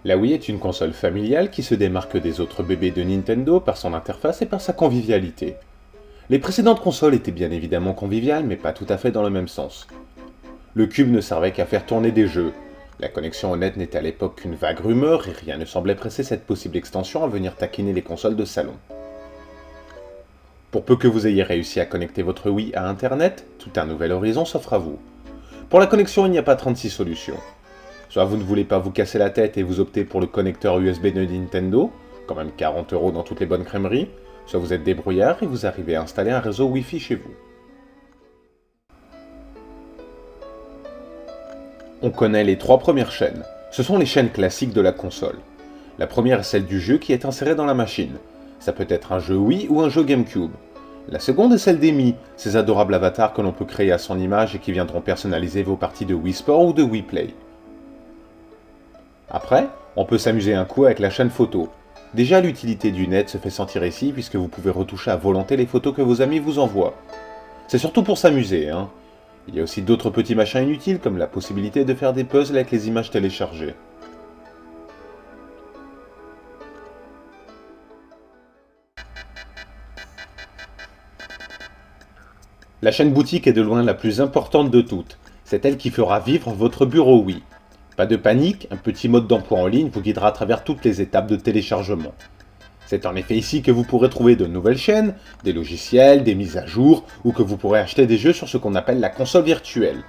La Wii est une console familiale qui se démarque des autres bébés de Nintendo par son interface et par sa convivialité. Les précédentes consoles étaient bien évidemment conviviales, mais pas tout à fait dans le même sens. Le cube ne servait qu'à faire tourner des jeux. La connexion au net n'était à l'époque qu'une vague rumeur et rien ne semblait presser cette possible extension à venir taquiner les consoles de salon. Pour peu que vous ayez réussi à connecter votre Wii à Internet, tout un nouvel horizon s'offre à vous. Pour la connexion, il n'y a pas 36 solutions. Soit vous ne voulez pas vous casser la tête et vous optez pour le connecteur USB de Nintendo, quand même 40€ dans toutes les bonnes crèmeries, soit vous êtes débrouillard et vous arrivez à installer un réseau Wi-Fi chez vous. On connaît les 3 premières chaînes. Ce sont les chaînes classiques de la console. La première est celle du jeu qui est inséré dans la machine. Ça peut être un jeu Wii ou un jeu GameCube. La seconde est celle des Mi, ces adorables avatars que l'on peut créer à son image et qui viendront personnaliser vos parties de Wii Sport ou de Wii Play. Après, on peut s'amuser un coup avec la chaîne photo. Déjà, l'utilité du net se fait sentir ici puisque vous pouvez retoucher à volonté les photos que vos amis vous envoient. C'est surtout pour s'amuser, hein. Il y a aussi d'autres petits machins inutiles comme la possibilité de faire des puzzles avec les images téléchargées. La chaîne boutique est de loin la plus importante de toutes. C'est elle qui fera vivre votre bureau Wii. Pas de panique, un petit mode d'emploi en ligne vous guidera à travers toutes les étapes de téléchargement. C'est en effet ici que vous pourrez trouver de nouvelles chaînes, des logiciels, des mises à jour, ou que vous pourrez acheter des jeux sur ce qu'on appelle la console virtuelle.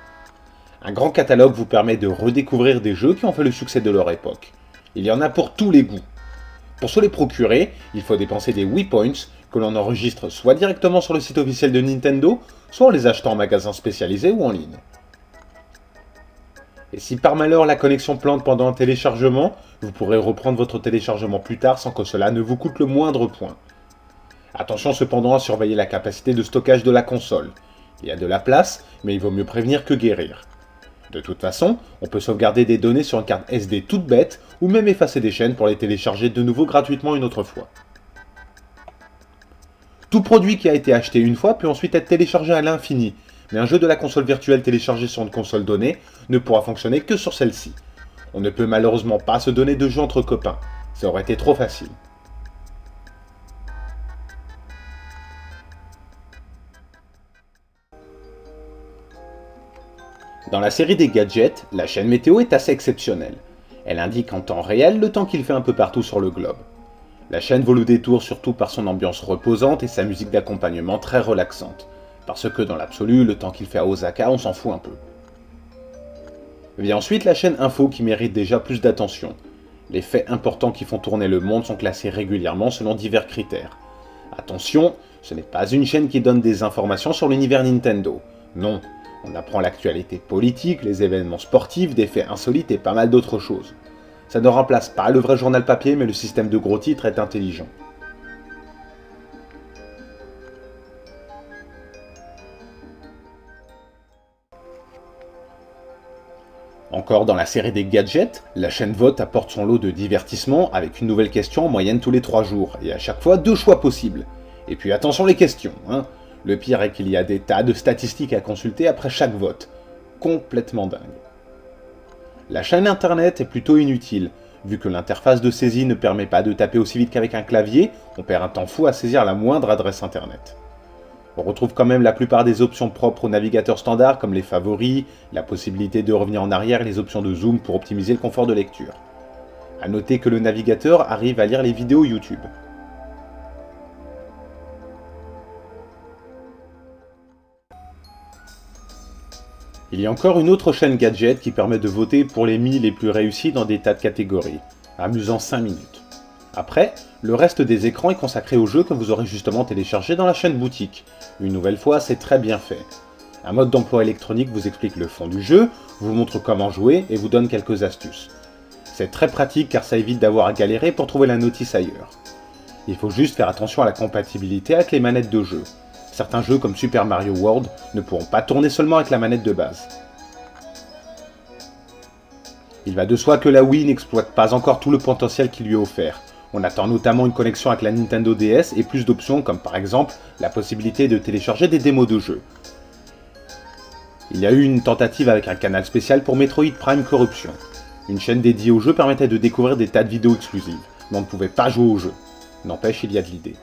Un grand catalogue vous permet de redécouvrir des jeux qui ont fait le succès de leur époque. Il y en a pour tous les goûts. Pour se les procurer, il faut dépenser des Wii Points que l'on enregistre soit directement sur le site officiel de Nintendo, soit en les achetant en magasin spécialisé ou en ligne. Et si par malheur la connexion plante pendant un téléchargement, vous pourrez reprendre votre téléchargement plus tard sans que cela ne vous coûte le moindre point. Attention cependant à surveiller la capacité de stockage de la console. Il y a de la place, mais il vaut mieux prévenir que guérir. De toute façon, on peut sauvegarder des données sur une carte SD toute bête, ou même effacer des chaînes pour les télécharger de nouveau gratuitement une autre fois. Tout produit qui a été acheté une fois peut ensuite être téléchargé à l'infini, mais un jeu de la console virtuelle téléchargé sur une console donnée ne pourra fonctionner que sur celle-ci. On ne peut malheureusement pas se donner de jeu entre copains, ça aurait été trop facile. Dans la série des gadgets, la chaîne météo est assez exceptionnelle. Elle indique en temps réel le temps qu'il fait un peu partout sur le globe. La chaîne vaut le détour surtout par son ambiance reposante et sa musique d'accompagnement très relaxante. Parce que dans l'absolu, le temps qu'il fait à Osaka, on s'en fout un peu. Vient ensuite la chaîne Info qui mérite déjà plus d'attention. Les faits importants qui font tourner le monde sont classés régulièrement selon divers critères. Attention, ce n'est pas une chaîne qui donne des informations sur l'univers Nintendo. Non, on apprend l'actualité politique, les événements sportifs, des faits insolites et pas mal d'autres choses. Ça ne remplace pas le vrai journal papier, mais le système de gros titres est intelligent. Encore dans la série des gadgets, la chaîne Vote apporte son lot de divertissement avec une nouvelle question en moyenne tous les 3 jours, et à chaque fois 2 choix possibles. Et puis attention les questions, hein. Le pire est qu'il y a des tas de statistiques à consulter après chaque vote. Complètement dingue. La chaîne internet est plutôt inutile, vu que l'interface de saisie ne permet pas de taper aussi vite qu'avec un clavier, on perd un temps fou à saisir la moindre adresse internet. On retrouve quand même la plupart des options propres au navigateur standard comme les favoris, la possibilité de revenir en arrière et les options de zoom pour optimiser le confort de lecture. A noter que le navigateur arrive à lire les vidéos YouTube. Il y a encore une autre chaîne gadget qui permet de voter pour les Mi les plus réussis dans des tas de catégories, amusant 5 minutes. Après, le reste des écrans est consacré aux jeux que vous aurez justement téléchargés dans la chaîne boutique. Une nouvelle fois, c'est très bien fait. Un mode d'emploi électronique vous explique le fond du jeu, vous montre comment jouer et vous donne quelques astuces. C'est très pratique car ça évite d'avoir à galérer pour trouver la notice ailleurs. Il faut juste faire attention à la compatibilité avec les manettes de jeu. Certains jeux comme Super Mario World ne pourront pas tourner seulement avec la manette de base. Il va de soi que la Wii n'exploite pas encore tout le potentiel qui lui est offert. On attend notamment une connexion avec la Nintendo DS et plus d'options comme par exemple la possibilité de télécharger des démos de jeux. Il y a eu une tentative avec un canal spécial pour Metroid Prime Corruption. Une chaîne dédiée aux jeux permettait de découvrir des tas de vidéos exclusives, mais on ne pouvait pas jouer aux jeux. N'empêche, il y a de l'idée.